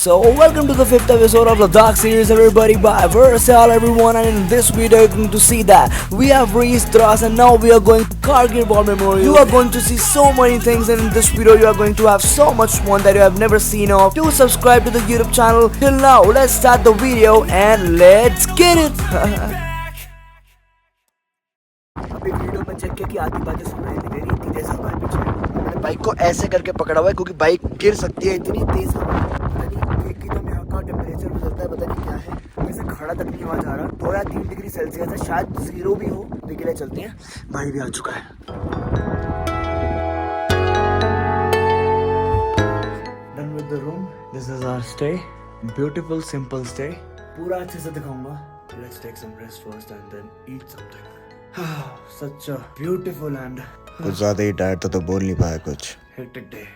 So welcome to the 5th episode of the Dark series everybody by Versal everyone, and in this video you're going to see that we have reached Dras and now we are going to Kargil War Memorial. You are going to see so many things, and in this video you are going to have so much fun that you have never seen of. Do subscribe to the YouTube channel. Till now let's start the video and let's get it. अभी video में check किया कि आधी बातें सुनाई नहीं दे रही, इतनी तेज हवा है पीछे। मैंने बाइक को ऐसे करके पकड़ा हुआ है क्योंकि बाइक गिर सकती है, इतनी तेज हवा है। पता नहीं एकदम यहाँ का टेम्परेचर बदलता है, पता नहीं क्या है, वैसे खड़ा तक नहीं हुआ जा रहा। 2 या 3 डिग्री सेल्सियस है, शायद 0 भी हो। निकले चलते हैं, भाई भी आ चुका है। Done with the room. This is our stay. Beautiful simple stay. पूरा अच्छे से दिखाऊंगा। Let's take some rest first and then eat something. Such a beautiful and कुछ ज्यादा ही टायर्ड था तो बोल नहीं पाया कुछ। hectic day.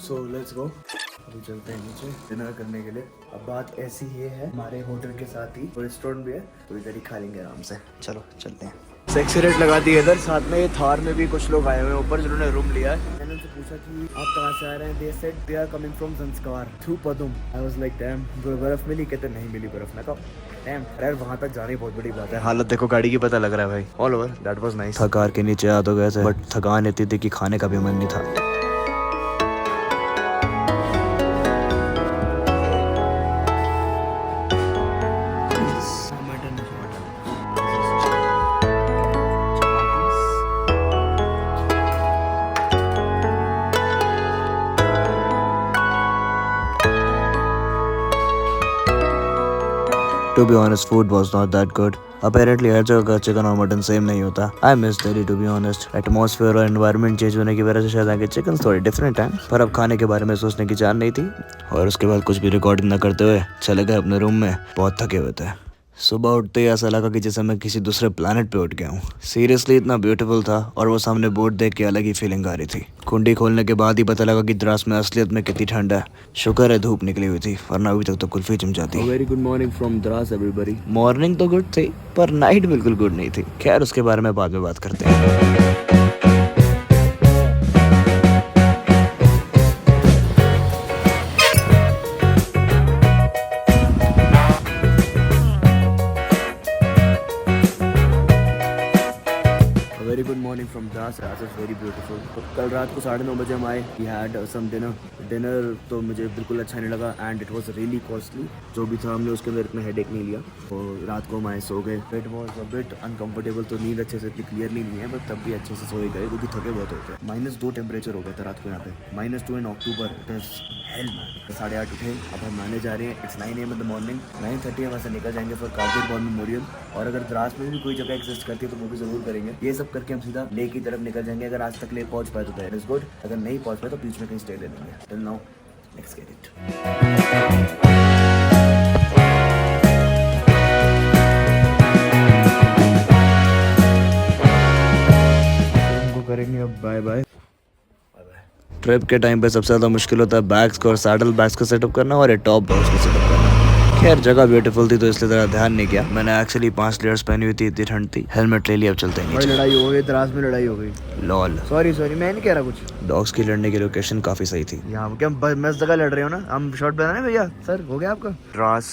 So let's go. अभी चलते हैं नीचे डिनर करने के लिए। अब बात ऐसी ही है, हमारे होटल के साथ ही रेस्टोरेंट भी है तो इधर ही खा लेंगे आराम से। चलो चलते हैं। सेक्सी रेट लगा दी इधर, साथ में ये थार में भी कुछ लोग आए हुए हैं ऊपर जिन्होंने रूम लिया है। मैंने उनसे पूछा कि आप कहाँ से आ रहे हैं, they said they are coming from Zanskar through Padum. I was like damn, बर्फ मिली? कहते नहीं मिली बर्फ। मैं कहा डैम, अरे वहाँ तक जाने बहुत बड़ी बात है। हालत देखो गाड़ी की, पता लग रहा है भाई। All over that was nice. थकार के नीचे आ तो गए थे बट थकान इतनी थी कि खाने का भी मन नहीं था। To be honest, food was not that good. Apparently हर जगह का चिकन और मटन सेम नहीं होता। I miss Delhi to be honest. Atmosphere और environment चेंज होने की वजह से शायद आगे चिकन थोड़े डिफरेंट हैं, पर अब खाने के बारे में सोचने की जान नहीं थी। और उसके बाद कुछ भी रिकॉर्डिंग न करते हुए चले गए अपने रूम में। बहुत थके हुए थे। सुबह उठते ही ऐसा लगा कि जैसे मैं किसी दूसरे प्लेनेट पे उठ गया हूँ। सीरियसली इतना ब्यूटीफुल था, और वो सामने बोर्ड देख के अलग ही फीलिंग आ रही थी। कुंडी खोलने के बाद ही पता लगा कि द्रास में असलियत में कितनी ठंड है। शुक्र है धूप निकली हुई थी, वरना अभी तक तो कुल्फी जम जाती। Very good morning from Dras everybody. Morning तो गुड थी पर नाइट बिल्कुल गुड नहीं थी। खैर उसके बारे में बाद में बात करते हैं। Very good morning from Dras. Dras is very beautiful. तो कल रात को 9:30 बजे हम आए। वी हैड सम डिनर तो मुझे बिल्कुल अच्छा नहीं लगा and it was really costly. जो भी था हमने उसके अंदर इतना हेडेक नहीं लिया। तो रात को हम आए, सो गए। It was a bit uncomfortable, तो नींद अच्छे से इतनी क्लियरली नहीं है, बट तब भी अच्छे से सोए गए क्योंकि थके बहुत होते हैं। -2 टेम्परेचर हो गया था रात को यहाँ पे। -2 in October. It is hell man. 8:30 उठे, अब हम आने जा रहे हैं। It's 9 AM in the morning. 9:30 हम ऐसे निकल जाएंगे फॉर कारगिल वॉर मेमोरियल। और अगर द्रास में भी कोई जगह एग्जिस्ट करती है तो वो भी जरूर करेंगे। ये सब करके हम सीधा लेक की तरफ निकल जाएंगे। अगर आज तक लेक पहुंच पाए तो दैट इज गुड, अगर नहीं पहुंच पाए तो बीच में कहीं स्टे ले लेंगे। Till now let's get it. करेंगे अब बाय बाय। ट्रिप के टाइम पे सबसे ज़्यादा मुश्किल होता है बैग्स को और सैडल बैग्स को सेटअप करना, और ये टॉप बैग्स को सेटअप करना। खैर जगह ब्यूटीफुल थी तो इसलिए ज़रा ध्यान नहीं किया। मैंने एक्चुअली 5 लेयर्स पहनी हुई थी, इतनी ठंड थी। हेलमेट ले लिया, अब चलते हैं नीचे। लड़ाई हो गई द्रास में, लड़ाई हो गई। लॉल सॉरी मैं नहीं कह रहा कुछ। डॉग्स की लड़ने की लोकेशन काफ़ी सही थी। यहाँ क्या मस्त जगह लड़ रहे हो ना। हम शॉर्ट बनाए भैया। सर हो गया आपका। Dras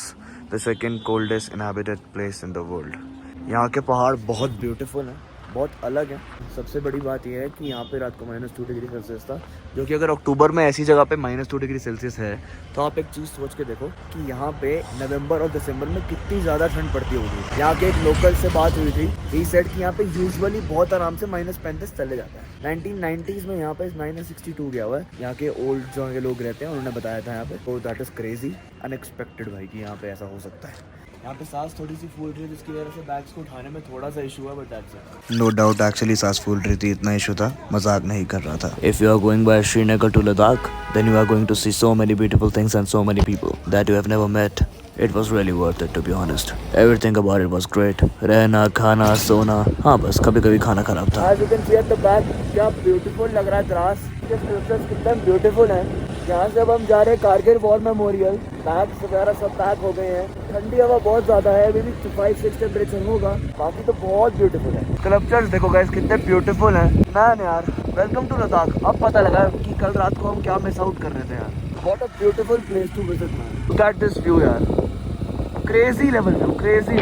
the second coldest inhabited place in the world. यहाँ के पहाड़ बहुत ब्यूटीफुल हैं, बहुत अलग है। सबसे बड़ी बात यह है कि यहाँ पे रात को -2 डिग्री सेल्सियस था, जो कि अगर अक्टूबर में ऐसी जगह पे -2 डिग्री सेल्सियस है तो आप एक चीज़ सोच के देखो कि यहाँ पे नवंबर और दिसंबर में कितनी ज़्यादा ठंड पड़ती होगी। यहाँ के एक लोकल से बात हुई थी, ही सेड कि यहाँ पे यूजुअली बहुत आराम से -35 चले जाता है। 1990s में यहाँ पे -62 गया हुआ है। यहाँ के ओल्ड जो के लोग रहते हैं उन्होंने बताया था यहाँ पे। तो दैट इज़ क्रेजी अनएक्सपेक्टेड भाई कि यहाँ पे ऐसा हो सकता है। यहाँ पे सांस थोड़ी सी फूल रही है जिसकी वजह से बैग्स को उठाने में थोड़ा सा इशू है, but that's it. No doubt actually सांस फूल रही थी, इतना इशू था, मजाक नहीं कर रहा था। If you are going by Srinagar to Ladakh then you are going to see so many beautiful things and so many people that you have never met. It was really worth it to be honest. Everything about it was great. रहना, खाना, सोना, हाँ बस कभी कभी खाना खराब था। As you can see at the back, क्या beautiful लग रहा है द्रास। ये स्ट्रक्चर्स कितना beautiful है। यहाँ से अब हम जा रहे हैं कारगिल वॉर मेमोरियल। बैग्स वगैरह सब पैक हो गए हैं। ठंडी हवा बहुत ज़्यादा है, अभी भी 5-6 टेम्परेचर होगा। बाकी तो बहुत ब्यूटीफुल है। स्कल्पचर्स देखो गाइस कितने ब्यूटीफुल हैं। मैन यार वेलकम टू लद्दाख। अब पता लगा कि कल रात को हम क्या मिस आउट कर रहे थे यार। What a beautiful place to visit, man. Look at this view, यार. Crazy level view, crazy.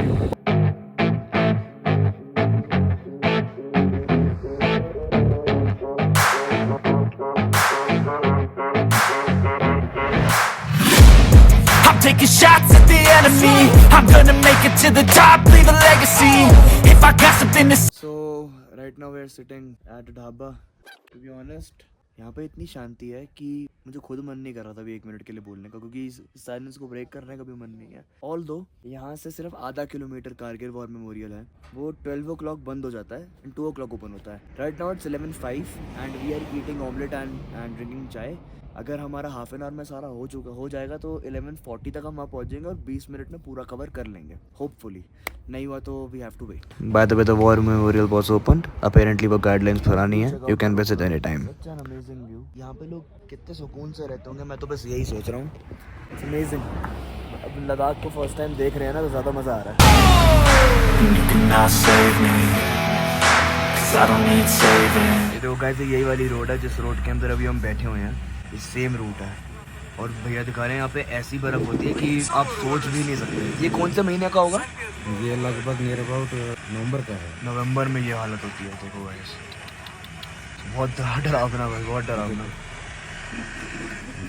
I'm taking shots at the enemy. I'm gonna make it to the top, leave a legacy. If I got something to So right now we are sitting at a dhaba. To be honest, यहाँ पे इतनी शांति है कि मुझे खुद मन नहीं कर रहा था अभी 1 मिनट के लिए बोलने का, क्योंकि इस साइलेंस को ब्रेक करने का भी मन नहीं है. ऑल्दो यहाँ से सिर्फ आधा किलोमीटर कारगिल वॉर मेमोरियल है. वो 12 o'clock बंद हो जाता है एंड 2 o'clock ओपन होता है. Right now it's 11:05 and we are eating omelette and drinking chai. अगर हमारा हाफ एन आवर में सारा हो जाएगा तो 11:40 तक हम वहाँ पहुँच जाएंगे और 20 मिनट में पूरा कवर कर लेंगे होपफुली. नहीं हुआ तो we have to wait. By the way the war memorial was opened. Apparently वो गाइडलाइंस पुरानी है. You can visit any time. Such an amazing view. यहाँ पे लोग कितने सुकून से रहते होंगे, मैं तो बस यही सोच रहा हूँ. It's amazing. अब लद्दाख को फर्स्ट टाइम देख रहे हैं ना तो ज़्यादा मज़ा आ रहा है. you cannot save me, 'cause I don't need saving. ये देखो गाइस, यही वाली रोड है जिस रोड के अंदर अभी हम बैठे हुए हैं. ये सेम रूट है और भैया दिखा रहे हैं यहाँ पे ऐसी बर्फ होती है कि आप सोच भी नहीं सकते. ये कौन से महीने का होगा? ये लगभग नियर अबाउट नवंबर का है. नवंबर में ये हालत होती है. देखो गाइस, बहुत डरावना भाई, बहुत डरावना.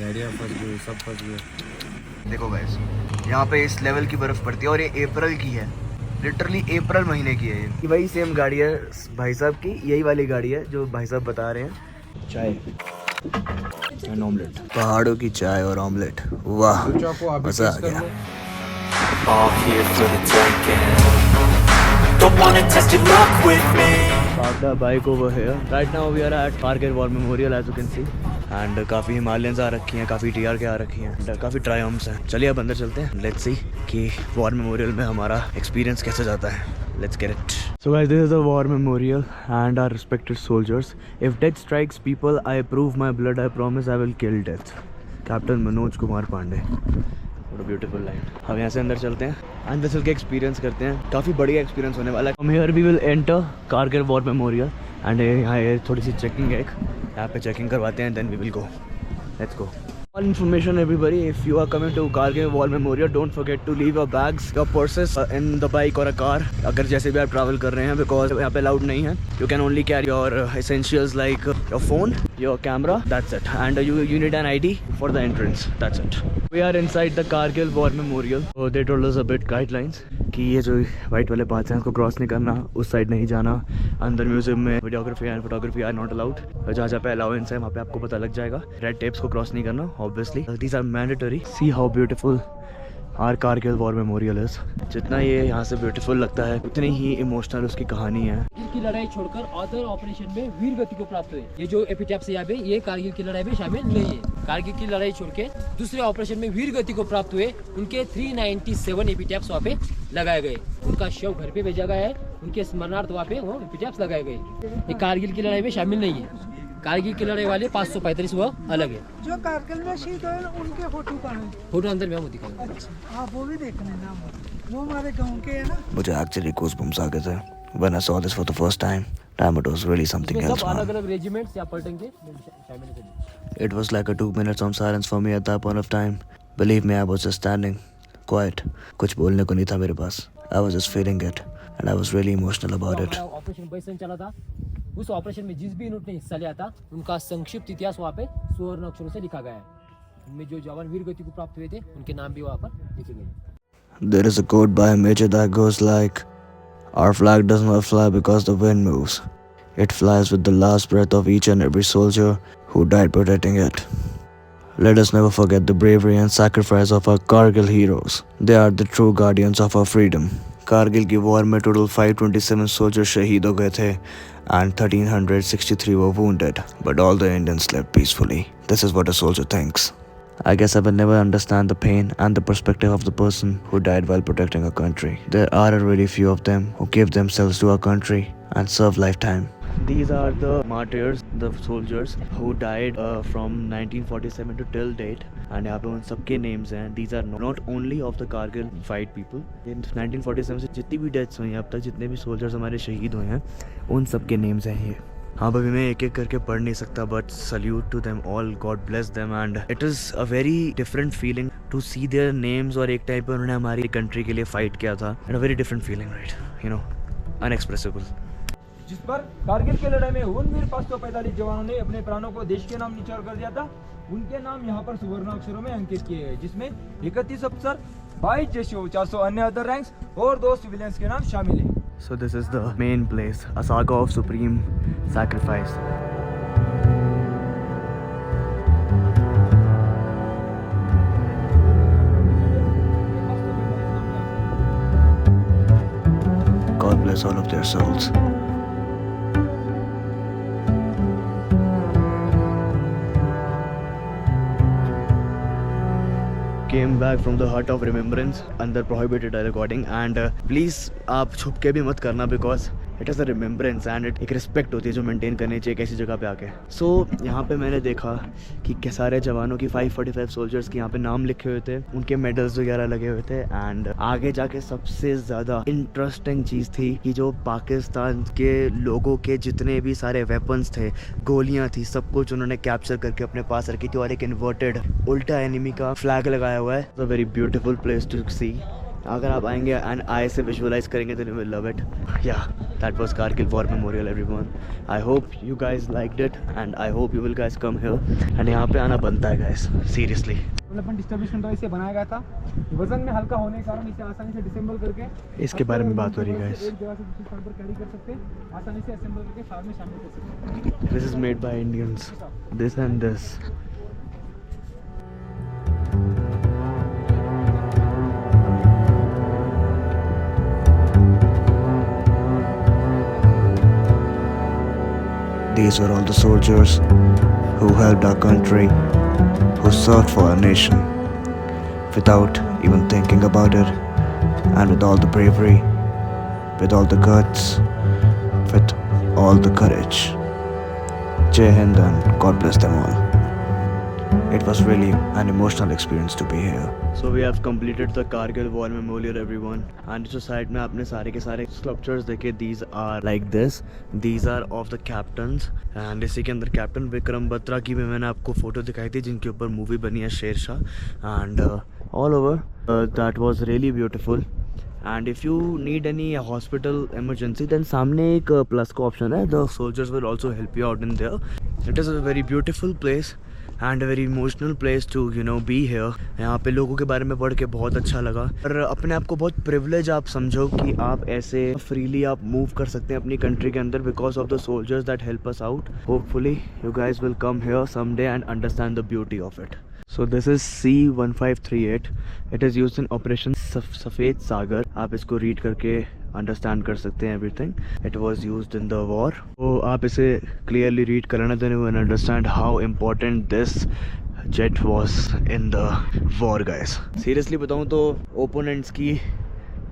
गाड़ियाँ फंस गई, सब फंस गए. देखो गाइस, यहाँ पे इस लेवल की बर्फ पड़ती है और ये अप्रैल की है. लिटरली अप्रैल महीने की है ये. वही सेम गाड़ी है भाई साहब की. यही वाली गाड़ी है जो भाई साहब बता रहे हैं. चाय एंड ऑमलेट. पहाड़ों की चाय और ऑमलेट, वाह मजा आ गया. All here for the taking. Don't wanna test your luck with me. Pagda bike over here. Right now we are at Kargil War Memorial as you can see. And काफ़ी Himalayans आ रखी हैं, काफ़ी TR के आ रखी हैं, काफ़ी triumphs हैं. चलिए अब अंदर चलते हैं. लेट्स सी कि वॉर मेमोरियल में हमारा एक्सपीरियंस कैसे जाता है. Let's get it. So guys, this is the war memorial and our respected soldiers. If death strikes people, I prove my blood. I promise I will kill death. Captain Manoj Kumar Pandey. What a beautiful line. हम यहाँ से अंदर चलते हैं and चल के experience करते हैं. काफ़ी बढ़िया एक्सपीरियंस होने वाला है. From here we will enter Kargil War Memorial and यहाँ ये थोड़ी सी चेकिंग है. यहाँ पे चेकिंग करवाते हैं, then we will go. Let's go. All information everybody, if you are coming to Kargil War Memorial, don't forget to leave your bags, your purses in the bike or a car. अगर जैसे भी आप travel कर रहे हैं, because यहाँ पे allowed नहीं है. You can only carry your essentials like your phone, your camera, that's it. And you need an ID for the entrance, that's it. We are inside the Kargil War Memorial. So they told us a bit guidelines कि ये जो white वाले parts हैं उसको cross नहीं करना, उस side नहीं जाना. अंदर म्यूजियम में videography and photography are not allowed. जहाँ जहाँ पे अलाउंस है वहाँ पे आपको पता लग जाएगा. रेड टेप्स को क्रॉस नहीं करना obviously. These are mandatory. See how beautiful our Kargil War Memorial is. जितना ये यहाँ से ब्यूटीफुल लगता है उतनी ही इमोशनल उसकी कहानी है. कारगिल की लड़ाई छोड़कर अदर ऑपरेशन में वीर गति को प्राप्त हुए. ये जो एपिटैप्स यहाँ पे ये कारगिल की लड़ाई में शामिल नहीं है. कारगिल की लड़ाई छोड़ के दूसरे ऑपरेशन में वीर गति को प्राप्त हुए उनके 397 एपिटैप्स वहाँ पे लगाए गए. उनका शव घर पे भेजा गया है. उनके स्मरणार्थ वहाँ पे वो एपिटैप्स लगाए गए. ये कारगिल की लड़ाई में शामिल नहीं है. कारगिल की लड़ाई वाले 535 वो अलग है. जो कारगिल में शहीद हुए उनके फोटो का है. फोटो अंदर में हम दिखाएंगे. अच्छा, आप वो भी देखने ना, वो हमारे गांव के है ना. मुझे एक्चुअली गूज़बम्स आ गए थे when I saw this for the first time. Damn, it was really something else, man. अलग अलग रेजिमेंट्स या पलटन के शामिल थे. It was like a 2 minutes of silence for me at that point of time. Believe me, I was just standing, quiet. कुछ बोलने को नहीं था मेरे पास. I was just feeling it, and I was really emotional about it. Operation बैसन चला था. उस ऑपरेशन में जिस भी यूनिट ने हिस्सा लिया था उनका संक्षिप्त इतिहास वहाँ पे स्वर्ण अक्षरों से लिखा गया है. उनमें जो जवान वीर गति को प्राप्त हुए थे उनके नाम भी वहाँ पर लिखे गए. There is a quote by a major that goes like, "Our flag does not fly because the wind moves. It flies with the last breath of each and every soldier who died protecting it." Let us never forget the bravery and sacrifice of our Kargil heroes. They are the true guardians of our freedom. Kargil की war में total 527 soldier शहीद हो गए थे and 1363 were wounded, but all the Indians slept peacefully. This is what a soldier thinks. I guess I will never understand the pain and the perspective of the person who died while protecting our country. There are a really few of them who give themselves to our country and serve lifetime. These are the martyrs, the soldiers who died from 1947 to till date. And यहाँ पे उन सबके names हैं. These are not only of the Kargil fight people. In 1947 से जितनी भी deaths हुई हैं अब तक, जितने भी soldiers हमारे शहीद हुए हैं, उन सबके names हैं ये. हाँ भाई मैं एक एक करके पढ़ नहीं सकता, but salute to them all, god bless them, and it is a very different feeling to see their names. और एक टाइम पर उन्होंने हमारी कंट्री के लिए फाइट किया था, and a very different feeling, right, you know, unexpressible. जिस पर कारगिल की लड़ाई में उन वीर 545 जवानों ने अपने प्राणों को देश के नाम न्यौछावर कर दिया था, उनके नाम यहाँ पर सुवर्ण अक्षरों में अंकित किए हैं, जिसमें 31 अफसर, 22 जशो, 400 अन्य अदर रैंक्स और 2 सिविलियंस के नाम शामिल हैं। So this is the main place, a saga of supreme sacrifice. God bless all of their souls. Came back from the hut of remembrance under prohibited recording, and please आप छुप के भी मत करना, because it is a remembrance and एक respect होती है जो मेंटेन करनी चाहिए ऐसी जगह पे आके। सो यहाँ पे मैंने देखा कि सारे जवानों की 545 सोल्जर्स के यहाँ पे नाम लिखे हुए थे, उनके मेडल्स वगैरह लगे हुए थे। एंड आगे जाके सबसे ज़्यादा इंटरेस्टिंग चीज़ थी कि जो पाकिस्तान के लोगों के जितने भी सारे वेपन्स थे, गोलियाँ थी, सब कुछ उन्होंने कैप्चर करके अपने पास रखी थी, और एक इन्वर्टेड उल्टा एनिमी का फ्लैग लगाया हुआ है। It's a very beautiful place to see. अगर आप आएंगे एंड आई से विजुअलाइज करेंगे तो you will love it. Yeah that was Kargil war memorial everyone. I hope you guys liked it and I hope you will guys come here, and यहाँ पे आना बनता है guys, seriously. Development establish country से बनाया गया था, वजन में हल्का होने के कारण इसे आसानी से डिसेंबल करके इसके बारे में बात हो रही है गाइज। एक जगह से दूसरी स्थान पर कैरी कर सकते हैं, आसानी से असेंबल करके फार्म में शामिल कर सकते हैं। This is made by Indians, this and this. These were all the soldiers who helped our country, who served for our nation without even thinking about it, and with all the bravery, with all the guts, with all the courage. Jai Hind and God bless them all. It was really an emotional experience to be here. So we have completed the Kargil War Memorial everyone, and जो side में आपने सारे के सारे sculptures देखे, these are like this, these are of the captains, and इसी के अंदर कैप्टन विक्रम बत्रा की भी मैंने आपको फोटो दिखाई थी जिनके ऊपर मूवी बनी है Sher Shah, and all over that was really beautiful. And if you need any hospital emergency, then सामने एक plus का option है, the soldiers will also help you out in there. It is a very beautiful place and a very emotional place to be here. यहाँ पे लोगों के बारे में पढ़ के बहुत अच्छा लगा, और अपने आप को बहुत प्रिविलेज आप समझो कि आप ऐसे फ्रीली आप मूव कर सकते हैं अपनी कंट्री के अंदर because of the soldiers that help us out. Hopefully you guys will come here someday and understand the beauty of it. So this is C1538. It is used in Operation सफ़ेद सागर. आप इसको read करके understand कर सकते हैं everything. It was used in the war. तो आप इसे क्लियरली रीड कर लेना, then you will understand how important this jet was in the war guys. Seriously बताऊँ तो ओपोनेंट्स की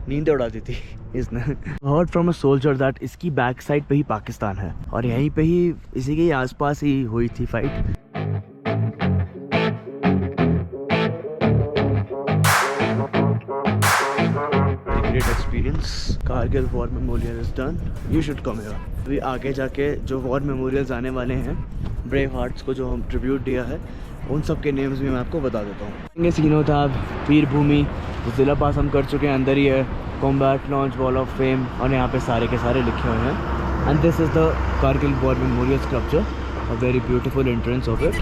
नींद उड़ा दी थी इसने. Heard from a soldier that इसकी बैक साइड पे ही पाकिस्तान है और यहीं पे ही इसी के आसपास ही हुई थी fight. Experience. Kargil war memorial is done. You should come here. अभी आगे जाके जो वॉर मेमोरियल्स आने वाले हैं, ब्रेव हार्ट्स को जो हम ट्रिब्यूट दिया है, उन सब के नेम्स भी मैं आपको बता देता हूँ. ये सीन होता है. वीर भूमि ज़िला पास हम कर चुके हैं, अंदर ही है combat launch wall of fame, और यहाँ पे सारे के सारे लिखे हुए हैं. And this is the Kargil war memorial sculpture, a very beautiful entrance of it.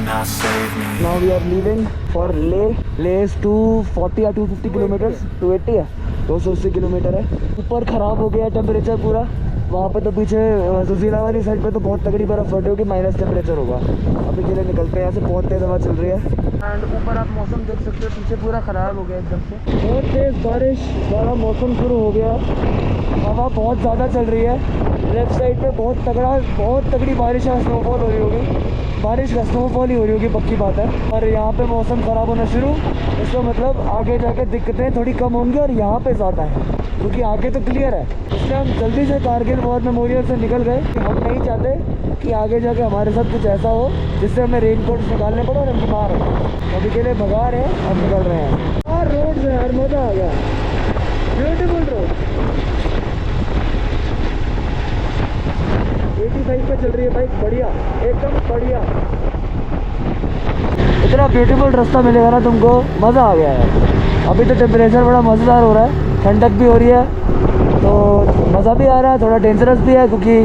Now we are leaving for Leh. Leh is 240 या 250 किलोमीटर, 280 है, 280 किलोमीटर है. ऊपर ख़राब हो गया टेम्परेचर पूरा. वहाँ पे तो पीछे ज़िला वाली साइड पे तो बहुत तगड़ी बर्फ़ फटी होगी, माइनस टेम्परेचर होगा. अभी के लिए निकलते हैं यहाँ से. बहुत तेज़ हवा चल रही है एंड ऊपर आप मौसम देख सकते हो, पीछे पूरा ख़राब हो गया एकदम से. बहुत तेज़ बारिश वाला मौसम शुरू हो गया. हवा बहुत ज़्यादा चल रही है. लेफ्ट साइड पे बहुत तगड़ी बारिश है, स्नोफॉल हो रही होगी. बारिश का स्नोफॉल ही हो रही होगी, पक्की बात है. और यहाँ पे मौसम ख़राब होना शुरू, इसका मतलब आगे जाके दिक्कतें थोड़ी कम होंगी और यहाँ पे ज़्यादा है, क्योंकि आगे तो क्लियर है. इसलिए हम जल्दी से कारगिल वॉर मेमोरियल से निकल गए. हम नहीं चाहते कि आगे जाके हमारे साथ कुछ ऐसा हो जिससे हमें रेनकोट निकालने पड़े और हम बीमार हो. अभी के लिए भगा रहे हैं, हम निकल रहे हैं. और रोड से यार मज़ा आ गया. Beautiful road. 85 पे चल रही है बाइक, बढ़िया एकदम बढ़िया। इतना ब्यूटीफुल रास्ता मिलेगा ना तुमको, मज़ा आ गया है। अभी तो टेम्परेचर बड़ा मज़ेदार हो रहा है, ठंडक भी हो रही है, तो मज़ा भी आ रहा है। थोड़ा डेंजरस भी है क्योंकि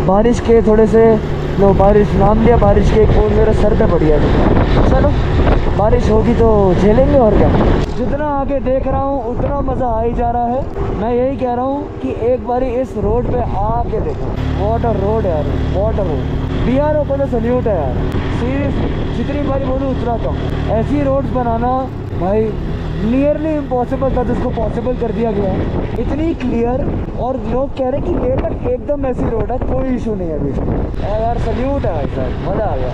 बारिश के थोड़े से लो, बारिश नाम लिया बारिश के, एक बूंद मेरे सर पे पड़ी है। चलो बारिश होगी तो झेलेंगे और क्या। जितना आगे देख रहा हूँ उतना मज़ा आ ही जा रहा है। मैं यही कह रहा हूँ कि एक बारी इस रोड पे आके देखो, वॉट अ रोड यार, वॉट अ रोड। BRO को तो सल्यूट है यार, सीरियसली जितनी बारी बोलूँ उतना कम। ऐसी रोड्स बनाना भाई नियरली इम्पॉसिबल था, जिसको पॉसिबल कर दिया गया है। इतनी क्लियर, और लोग कह रहे हैं कि लेह तक एकदम ऐसी रोड है, कोई इशू नहीं है अभी यार। सल्यूट है भाई साहब, मज़ा आ गया।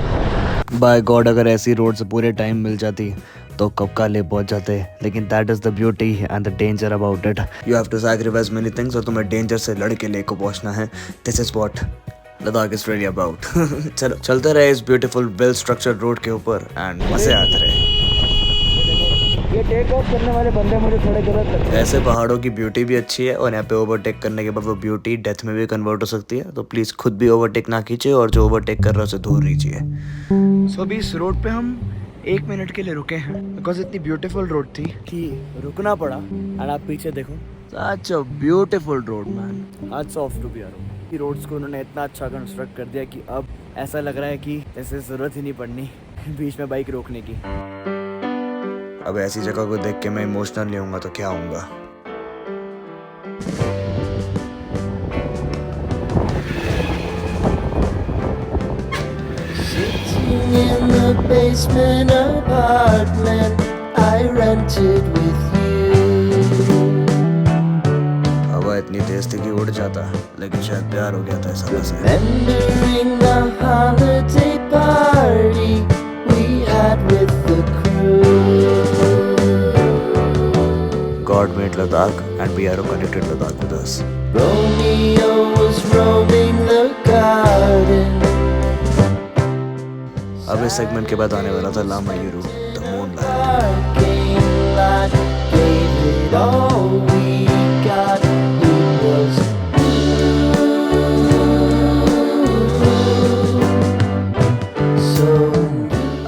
बाय गॉड, अगर ऐसी रोड से पूरे टाइम मिल जाती तो कब का ले पहुंच जाते। लेकिन that is the beauty and the danger about it. You have to sacrifice many things, और तुम्हें डेंजर से लड़ के ले को पहुंचना है। This is what Ladakh is really about. चलो चलते रहे इस ब्यूटीफुल वेल स्ट्रक्चर्ड रोड के ऊपर एंड मजे आते रहे। ये टेक ऑफ करने वाले बंदे मुझे थोड़े गलत लगते हैं। ऐसे पहाड़ों की ब्यूटी भी अच्छी है, और यहाँ पे ओवरटेक करने के बाद वो ब्यूटी डेथ में भी कन्वर्ट हो सकती है। तो प्लीज़ खुद भी ओवरटेक ना कीजिए, और जो ओवरटेक कर रहा है उसे दूर रहिए। सो अभी इस रोड पे हम 1 मिनट के लिए रुके हैं, बिकॉज इतनी ब्यूटीफुल रोड थी कि रुकना पड़ा। एंड आप पीछे देखो, such a beautiful road man. Hats off to B R roads को उन्होंने इतना अच्छा कंस्ट्रक्ट कर दिया कि अब ऐसा लग रहा है कि ऐसे ज़रूरत ही नहीं पड़नी बीच में बाइक रोकने की। अब ऐसी जगह को देख के मैं इमोशनल नहीं होऊंगा तो क्या होऊंगा। In the basement apartment I rented with you. हवा इतनी तेज थी कि उड़ जाता, लेकिन शायद प्यार हो गया था इस हवा से। Remembering the holiday party we had with the crew. God made Ladakh and BRO connected Ladakh with us. Romeo was roaming the garden. अब इस सेगमेंट के बाद आने वाला था Lamayuru the moonlight. Parking lot gave it all we got. It was so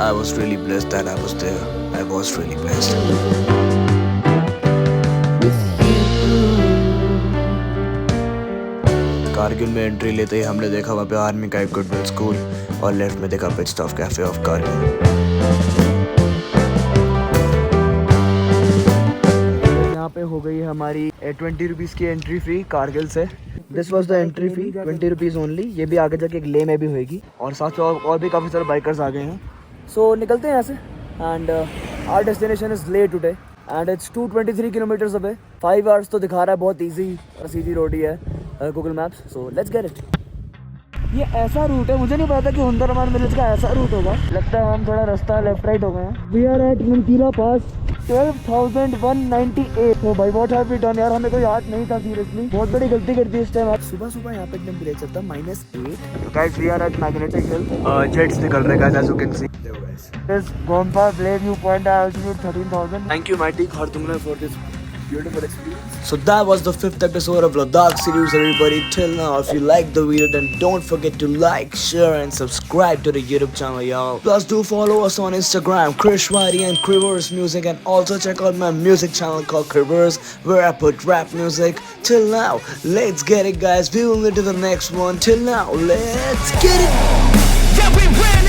I was really blessed that I was there. I was really blessed. with you. Kargil में entry लेते ही हमने देखा वहाँ पे आर्मी का एक गुडविल स्कूल, और left में देखा pit stop cafe of Kargil. यहाँ पे हो गई है हमारी 20 रुपीज़ की एंट्री फी कारगिल से। This was the entry fee, 20 rupees only. ये भी आगे जाके एक ले में भी होगी, और साथ में और भी काफ़ी सारे बाइकर्स आ गए हैं। सो निकलते हैं यहाँ से, एंड आवर डेस्टिनेशन इज़ ले today, and it's 223 kilometres away. 5 hours तो दिखा रहा है, बहुत ईजी और सीधी रोड ही है Google maps. So let's get it. ये ऐसा रूट है, मुझे नहीं पता था कि हुंदरमान विलेज का ऐसा रूट होगा। लगता है हम थोड़ा रास्ता लेफ्ट राइट हो गए हैं। वी आर एट ननकीला पास, 12,198। तो भाई व्हाट हैव वी डन यार, हमें कोई याद नहीं था सीरियसली, बहुत बड़ी गलती कर दी इस टाइम। आज सुबह सुबह यहाँ पे टेम्परेचर था -8। Guys we are at magnetic hill, jets निकल रहे हैं, as you can see. This gompa blade view point altitude 13,000। Thank you mighty Khardungla for this beautiful experience. So that was the 5th episode of Ladakh series, everybody. Till now, if you like the video, then don't forget to like, share, and subscribe to the YouTube channel, y'all. Plus, do follow us on Instagram, Krish Wadi and Krivers Music, and also check out my music channel called Krivers, where I put rap music. Till now, let's get it, guys. We will meet in the next one. Till now, let's get it. Yeah, we win.